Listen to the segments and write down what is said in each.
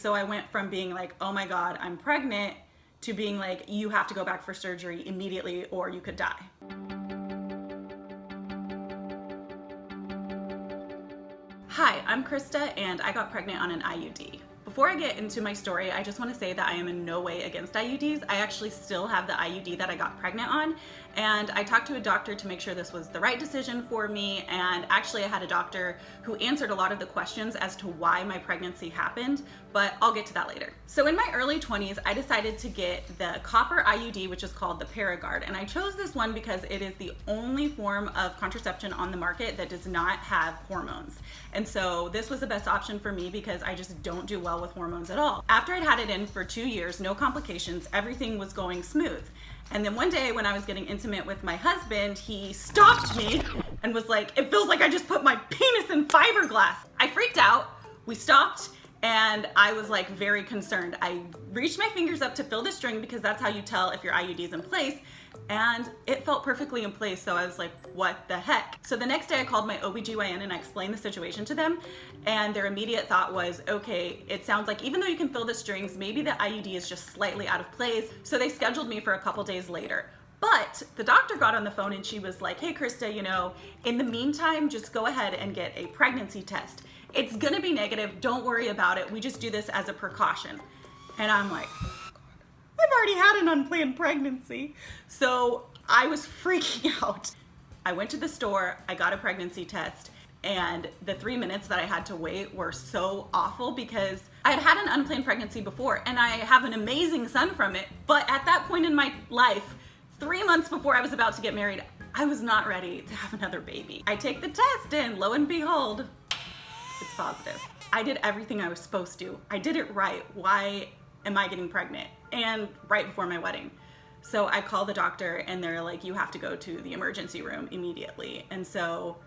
So I went from being like, oh my God, I'm pregnant, to being like, you have to go back for surgery immediately or you could die. Hi, I'm Krista and I got pregnant on an IUD. Before I get into my story, I just want to say that I am in no way against IUDs. I actually still have the IUD that I got pregnant on, and I talked to a doctor to make sure this was the right decision for me, and actually I had a doctor who answered a lot of the questions as to why my pregnancy happened, but I'll get to that later. So in my early 20s, I decided to get the copper IUD, which is called the Paragard, and I chose this one because it is the only form of contraception on the market that does not have hormones. And so this was the best option for me because I just don't do well with hormones at all. After I'd had it in for 2 years, no complications, everything was going smooth. And then one day when I was getting intimate with my husband, he stopped me and was like, it feels like I just put my penis in fiberglass. I freaked out, we stopped, and I was like very concerned. I reached my fingers up to feel the string because that's how you tell if your IUD is in place, and it felt perfectly in place, so I was like, what the heck? So the next day I called my OBGYN and I explained the situation to them, and their immediate thought was, okay, it sounds like even though you can feel the strings, maybe the IUD is just slightly out of place, so they scheduled me for a couple days later. But the doctor got on the phone and she was like, hey Krista, you know, in the meantime, just go ahead and get a pregnancy test. It's gonna be negative, don't worry about it, we just do this as a precaution. And I'm like, I've already had an unplanned pregnancy. So I was freaking out. I went to the store, I got a pregnancy test, and the 3 minutes that I had to wait were so awful because I had had an unplanned pregnancy before and I have an amazing son from it. But at that point in my life, 3 months before I was about to get married, I was not ready to have another baby. I take the test and lo and behold, it's positive. I did everything I was supposed to. I did it right. Why am I getting pregnant? And right before my wedding. So I call the doctor and they're like, you have to go to the emergency room immediately. And so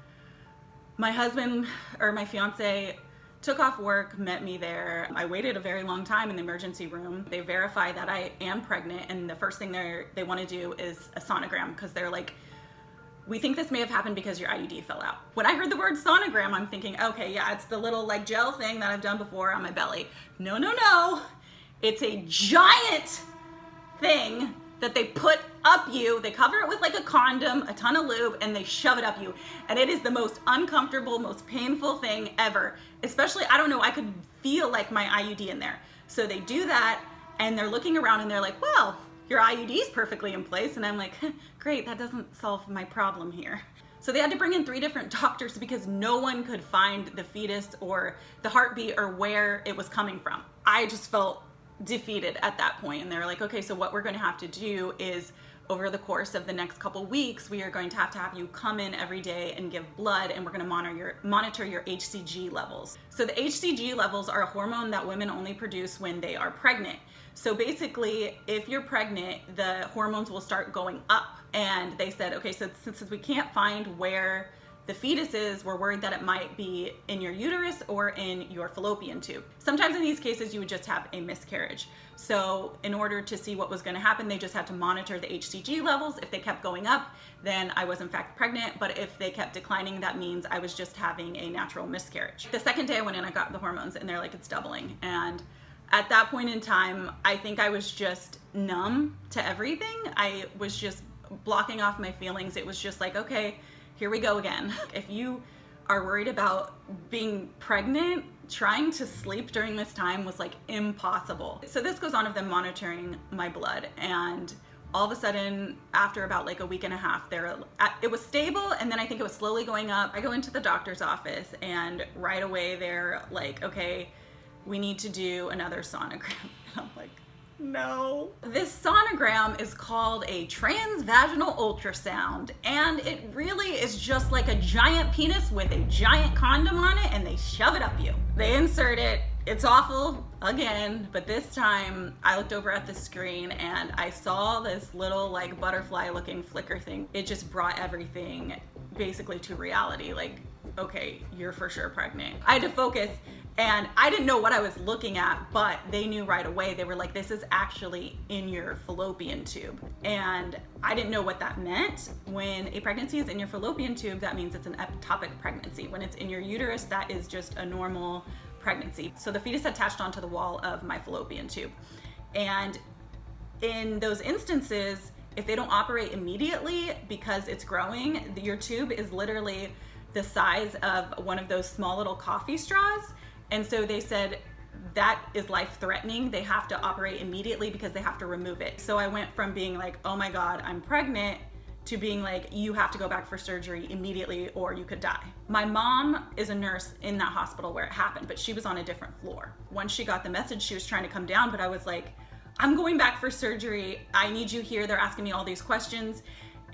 my husband, or my fiance, took off work, met me there. I waited a very long time in the emergency room. They verify that I am pregnant, and the first thing they want to do is a sonogram because they're like, we think this may have happened because your IUD fell out. When I heard the word sonogram, I'm thinking, okay, yeah, it's the little like gel thing that I've done before on my belly. No, no, no. It's a giant thing that they put up you. They cover it with like a condom, a ton of lube, and they shove it up you. And it is the most uncomfortable, most painful thing ever. Especially, I don't know, I could feel like my IUD in there. So they do that and they're looking around and they're like, well, your IUD is perfectly in place. And I'm like, great, that doesn't solve my problem here. So they had to bring in 3 different doctors because no one could find the fetus or the heartbeat or where it was coming from. I just felt defeated at that point, and they were like, okay, so what we're going to have to do is over the course of the next couple weeks, we are going to have you come in every day and give blood, and we're going to monitor your HCG levels. So the HCG levels are a hormone that women only produce when they are pregnant. So basically, if you're pregnant, the hormones will start going up. And they said, okay, so since we can't find where the fetus is, we're worried that it might be in your uterus or in your fallopian tube. Sometimes in these cases, you would just have a miscarriage. So in order to see what was gonna happen, they just had to monitor the HCG levels. If they kept going up, then I was in fact pregnant. But if they kept declining, that means I was just having a natural miscarriage. The second day I went in, I got the hormones and they're like, it's doubling. And at that point in time, I think I was just numb to everything. I was just blocking off my feelings. It was just like, okay, here we go again. If you are worried about being pregnant, trying to sleep during this time was like impossible. So this goes on of them monitoring my blood, and all of a sudden, after about like a week and a half, it was stable, and then I think it was slowly going up. I go into the doctor's office, and right away they're like, okay, we need to do another sonogram. I'm like, no. This sonogram is called a transvaginal ultrasound, and it really is just like a giant penis with a giant condom on it, and they shove it up you. They insert it. It's awful again, but this time I looked over at the screen and I saw this little like butterfly looking flicker thing. It just brought everything basically to reality. Like, okay, you're for sure pregnant. I had to focus, and I didn't know what I was looking at, but they knew right away. They were like, this is actually in your fallopian tube. And I didn't know what that meant. When a pregnancy is in your fallopian tube, that means it's an ectopic pregnancy. When it's in your uterus, that is just a normal pregnancy. So the fetus attached onto the wall of my fallopian tube. And in those instances, if they don't operate immediately because it's growing, your tube is literally the size of one of those small little coffee straws. And so they said that is life-threatening. They have to operate immediately because they have to remove it. So I went from being like, oh my God, I'm pregnant, to being like, you have to go back for surgery immediately or you could die. My mom is a nurse in that hospital where it happened, but she was on a different floor. Once she got the message, she was trying to come down, but I was like, I'm going back for surgery. I need you here. They're asking me all these questions.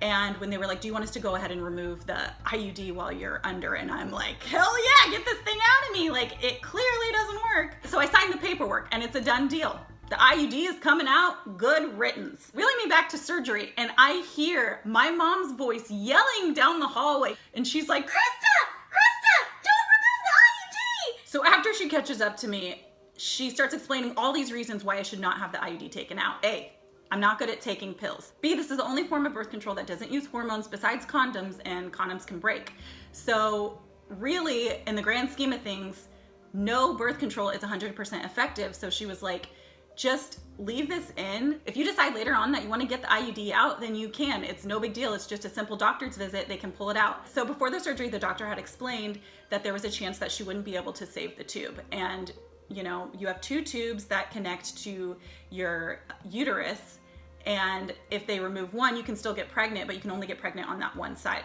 And when they were like, do you want us to go ahead and remove the IUD while you're under? And I'm like, hell yeah, get this thing out of me. Like, it clearly doesn't work. So I signed the paperwork and it's a done deal. The IUD is coming out, good riddance. Wheeling me back to surgery, and I hear my mom's voice yelling down the hallway, and she's like, Krista, don't remove the IUD! So after she catches up to me, she starts explaining all these reasons why I should not have the IUD taken out. A, I'm not good at taking pills. B, this is the only form of birth control that doesn't use hormones besides condoms, and condoms can break. So really, in the grand scheme of things, no birth control is 100% effective. So she was like, just leave this in. If you decide later on that you want to get the IUD out, then you can. It's no big deal. It's just a simple doctor's visit. They can pull it out. So before the surgery, the doctor had explained that there was a chance that she wouldn't be able to save the tube. And you know, you have two tubes that connect to your uterus. And if they remove one, you can still get pregnant, but you can only get pregnant on that one side.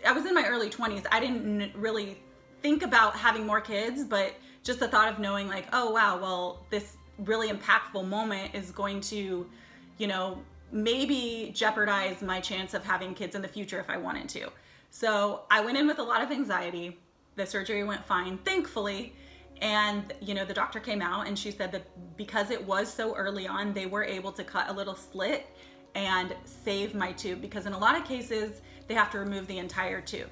I was in my early 20s. I didn't really think about having more kids, but just the thought of knowing like, oh wow, well, this really impactful moment is going to, you know, maybe jeopardize my chance of having kids in the future if I wanted to. So I went in with a lot of anxiety. The surgery went fine, thankfully. And, you know, the doctor came out and she said that because it was so early on, they were able to cut a little slit and save my tube, because in a lot of cases, they have to remove the entire tube.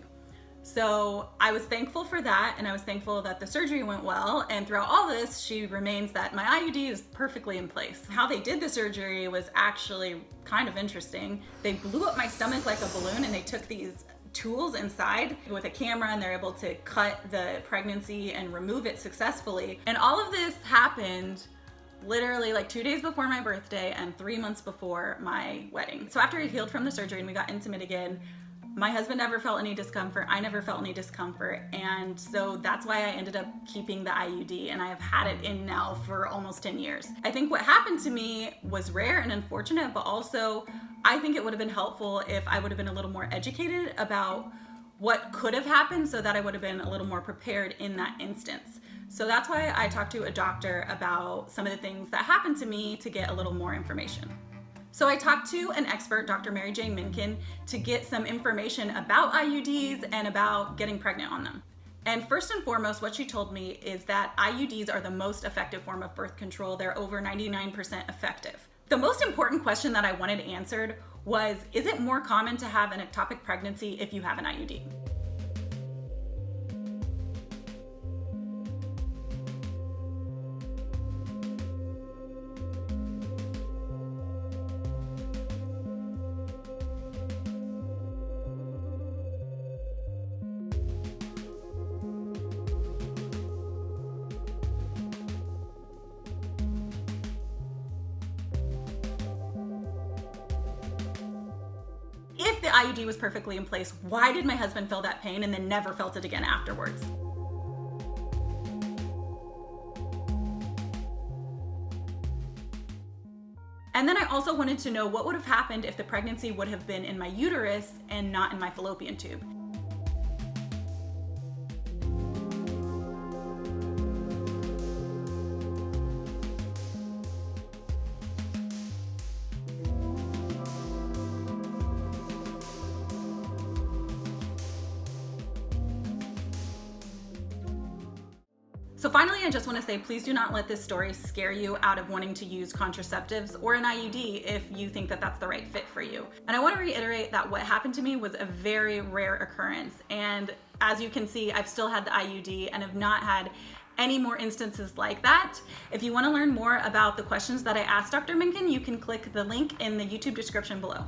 So I was thankful for that, and I was thankful that the surgery went well, and throughout all this, she remains that my IUD is perfectly in place. How they did the surgery was actually kind of interesting. They blew up my stomach like a balloon, and they took these tools inside with a camera, and they're able to cut the pregnancy and remove it successfully. And all of this happened literally like 2 days before my birthday and 3 months before my wedding. So after I healed from the surgery and we got intimate again, my husband never felt any discomfort. I never felt any discomfort. And so that's why I ended up keeping the IUD, and I have had it in now for almost 10 years. I think what happened to me was rare and unfortunate, but also I think it would have been helpful if I would have been a little more educated about what could have happened, so that I would have been a little more prepared in that instance. So that's why I talked to a doctor about some of the things that happened to me to get a little more information. So I talked to an expert, Dr. Mary Jane Minkin, to get some information about IUDs and about getting pregnant on them. And first and foremost, what she told me is that IUDs are the most effective form of birth control. They're over 99% effective. The most important question that I wanted answered was, is it more common to have an ectopic pregnancy if you have an IUD? If the IUD was perfectly in place, why did my husband feel that pain and then never felt it again afterwards? And then I also wanted to know what would have happened if the pregnancy would have been in my uterus and not in my fallopian tube. So finally, I just want to say, please do not let this story scare you out of wanting to use contraceptives or an IUD if you think that that's the right fit for you. And I want to reiterate that what happened to me was a very rare occurrence. And as you can see, I've still had the IUD and have not had any more instances like that. If you want to learn more about the questions that I asked Dr. Minkin, you can click the link in the YouTube description below.